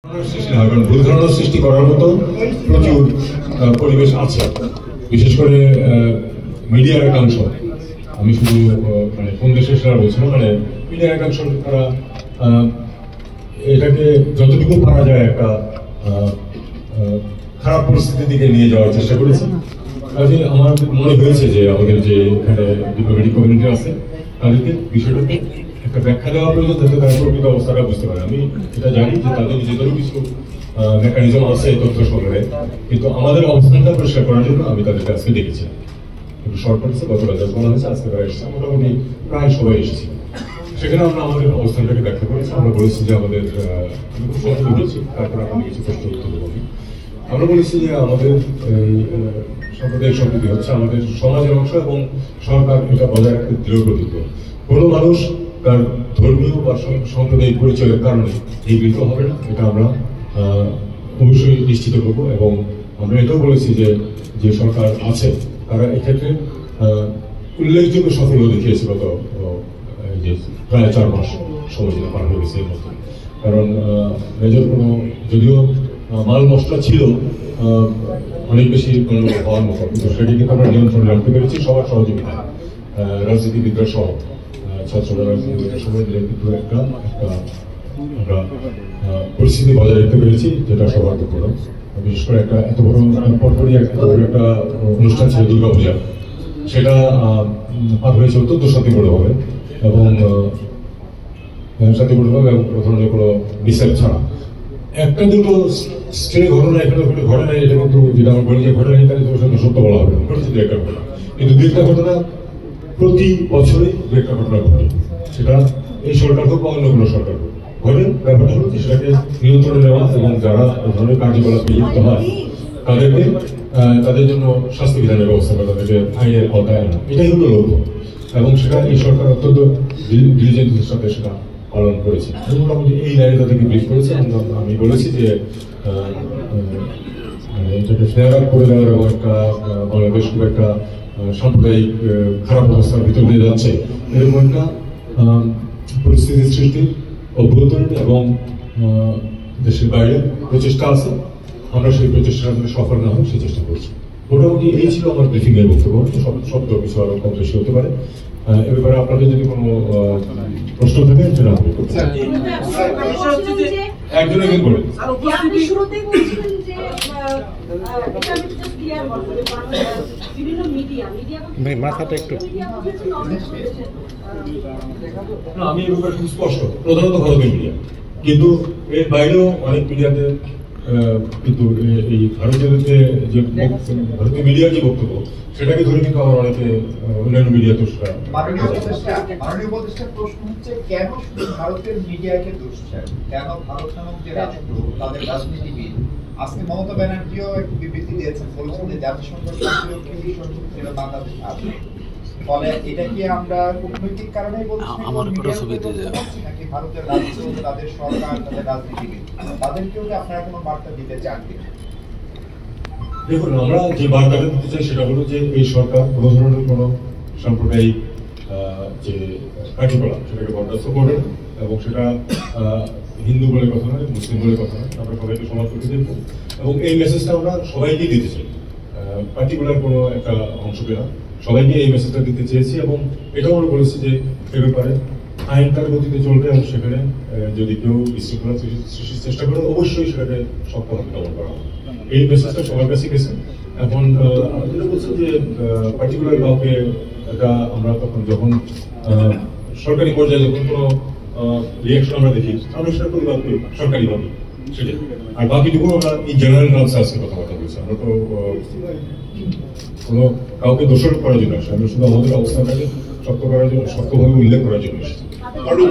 ভুল ধারণা সৃষ্টি করার মতো প্রচুর পরিবেশ আছে, বিশেষ করে মিডিয়ার একাংশ। আমি শুধু মানে কোন দেশের সেরা বলছি না, মানে মিডিয়ার একাংশ তারা এটাকে যতটুকু পারা যায় একটা খারাপ পরিস্থিতির দিকে নিয়ে যাওয়ার চেষ্টা করেছে। কাজে আমার মনে হয়েছে যে আমাদের যে এখানে ডিপ্লোম্যাটিক কমিউনিটি আছে তাদেরকে বিষয়টাকে একটা ব্যাখ্যা দেওয়া প্রয়োজন, যাতে তারা প্রকৃত অবস্থাটা বুঝতে পারে। আমি এটা জানি যে তাদের নিজেদেরও কিছু মেকানিজম আছে তথ্য সংগ্রহে, কিন্তু আমাদের অবস্থানটা পরিষ্কার করার জন্য আমি তাদেরকে আজকে ডেকেছি। একটু শর্ট করেছে, গতকাল বলা হয়েছে, আজকে তারা এসেছে, মোটামুটি প্রায় সবাই এসেছি। সেখানে আমরা আমাদের অবস্থানটাকে ব্যাখ্যা করেছি। আমরা বলেছি যে আমাদের বলেছি, তারপরে আমরা কিছু প্রশ্ন উত্তর দেবো। আমরা বলেছি যে আমাদের সাম্প্রদায়িক সম্প্রীতি হচ্ছে আমাদের সমাজের অংশ এবং সরকার এটা বজায় রাখতে দৃঢ় প্রতিজ্ঞ। কোনো মানুষ তার ধর্মীয় বা সাম্প্রদায়িক পরিচয়ের কারণে নিগৃহীত হবে না, এটা আমরা অবশ্যই নিশ্চিত করবো। এবং আমরা এটাও বলেছি যে সরকার আছে তারা এক্ষেত্রে উল্লেখযোগ্য সাফল্য দেখিয়েছে গত যে প্রায় 4 মাস সময় যেটা পার হয়ে গেছে এর মধ্যে। কারণ মেজর কোনো যদিও মাল মশলা ছিল অনেক বেশি হওয়ার মতো, কিন্তু সেটি কিন্তু আমরা নিয়ন্ত্রণে রাখতে পেরেছি সবার সহযোগিতা, রাজনীতিবিদরা সহ ছাত্ররা রাজনীতিবিদরা সবাই মিলে কিন্তু একটা আমরা পরিস্থিতি বজায় রাখতে পেরেছি, যেটা সবার দুঃখ। বিশেষ করে একটা এত বড় পরপরই একটা অনুষ্ঠান ছিল দুর্গাপূজা, সেটা পার হয়েছে অত্যন্ত শান্তিপূর্ণভাবে এবং শান্তিপূর্ণভাবে এবং ধরনের কোনো মিসেল ছাড়া। একটা দুটো স্ট্রে ঘটনা এখানে ঘটে নাই, এটা কিন্তু যেটা আমরা বলি যে ঘটনা এখানে সত্য বলা হবে, ঘটেছে দু একটা ঘটনা, কিন্তু দু একটা ঘটনা প্রতি বছরই দু একটা ঘটনা ঘটে, সেটা এই সরকার হোক বা অন্য কোনো সরকার হোক ঘটে। ব্যাপারটা হলো যে সেটাকে নিয়ন্ত্রণে নেওয়া এবং যারা এই ধরনের কার্যকলাপে লিপ্ত হয় তাদেরকে তাদের জন্য শাস্তি বিধানের ব্যবস্থা করা, তাদেরকে আইনের আওতায় আনা, এটাই হলো লক্ষ্য। এবং সেটা এই সরকার অত্যন্ত ডিলিজেন্সের সাথে সেটা পালন করেছে। মোটামুটি এই লাইনে তাদেরকে ব্রিফ করেছে। আমি বলেছি যে এটাকে ফেয়ার আপ করে দেওয়ার এবং একটা বাংলাদেশ খুব একটা সাম্প্রদায়িক খারাপ অবস্থার ভিতর দিয়ে যাচ্ছে এরকম একটা পরিস্থিতি সৃষ্টির অভ্যন্তরীণ এবং দেশের বাইরে প্রচেষ্টা আছে। আমরা সেই প্রচেষ্টার জন্য সফল না হয় সেই চেষ্টা করছি। মোটামুটি এই ছিল আমার ব্রিফিং এর বক্তব্য। শব্দ কিছু আরো কম বেশি হতে পারে। এ ব্যাপারে আপনাদের যদি কোনো প্রশ্ন থাকে সেটা হবে। একজন একজন বলেন। মাথাটা একটু আমি এই ব্যাপারে খুব স্পষ্ট, প্রধানত ভারতীয় মিডিয়া, কিন্তু এর বাইরেও অনেক মিডিয়াতে কিন্তু এই ভারতীয় মিডিয়ার যে বক্তব্য সেটাকে ধরে কিন্তু আমার অনেকে অন্যান্য মিডিয়া তো মাননীয় উপদেষ্টার প্রশ্ন হচ্ছে কেন শুধু ভারতের মিডিয়াকে দোষ দেন, কেন ভারত নামক যে রাষ্ট্র তাদের রাজনীতিবিদ, আজকে মমতা ব্যানার্জিও একটি বিবৃতি দিয়েছেন, বলেছেন যে জাতিসংঘ শান্তি ছিল বাংলাদেশ আছে। ফলে এটা কি আমরা কূটনৈতিক কারণেই বলছি নাকি ভারতের রাষ্ট্র, তাদের সরকার, তাদের রাজনীতিবিদ তাদেরকেও কি আপনারা কোনো বার্তা দিতে চান কিনা? দেখুন, আমরা যে বার্তাটা দিতে চাই সেটা হলো যে এই সরকার কোনো ধরনের কোনো সাম্প্রদায়িক যে কার্যকলাপ সেটাকে বরদাস্ত করবে না, এবং সেটা হিন্দু বলে কথা নয়, মুসলিম বলে কথা নয়, আমরা সবাইকে সমান করতে দেখবো। এবং এই মেসেজটা আমরা সবাইকে দিতে চাই, পার্টিকুলার কোনো একটা অংশকে না, সবাইকে এই মেসেজটা দিতে চেয়েছি। এবং এটাও আমরা বলেছি যে এ ব্যাপারে আইন তার গতিতে চলবে এবং সেখানে যদি কেউ বিশৃঙ্খলা সৃষ্টির চেষ্টা করে অবশ্যই সেটাকে শক্তভাবে দমন করা হবে। এই মেসেজটা সবার কাছে গেছে। এখন যেটা বলছেন যে পার্টিকুলার কাউকে এটা আমরা তখন যখন সরকারি পর্যায়ে যখন কোনো রিয়াকশন আমরা দেখি আমরা সেটা প্রতিবাদ করি সরকারিভাবে, সেটাই। আর বাকিটুকু আমরা এই জেনারেল টার্মসে আজকে কথাবার্তা বলছি। আমরা তো কোনো কাউকে দোষারোপ করার জন্য আসে, আমরা শুধু আমাদের অবস্থানটাকে শক্ত করার জন্য, শক্তভাবে উল্লেখ করার জন্য এসেছি।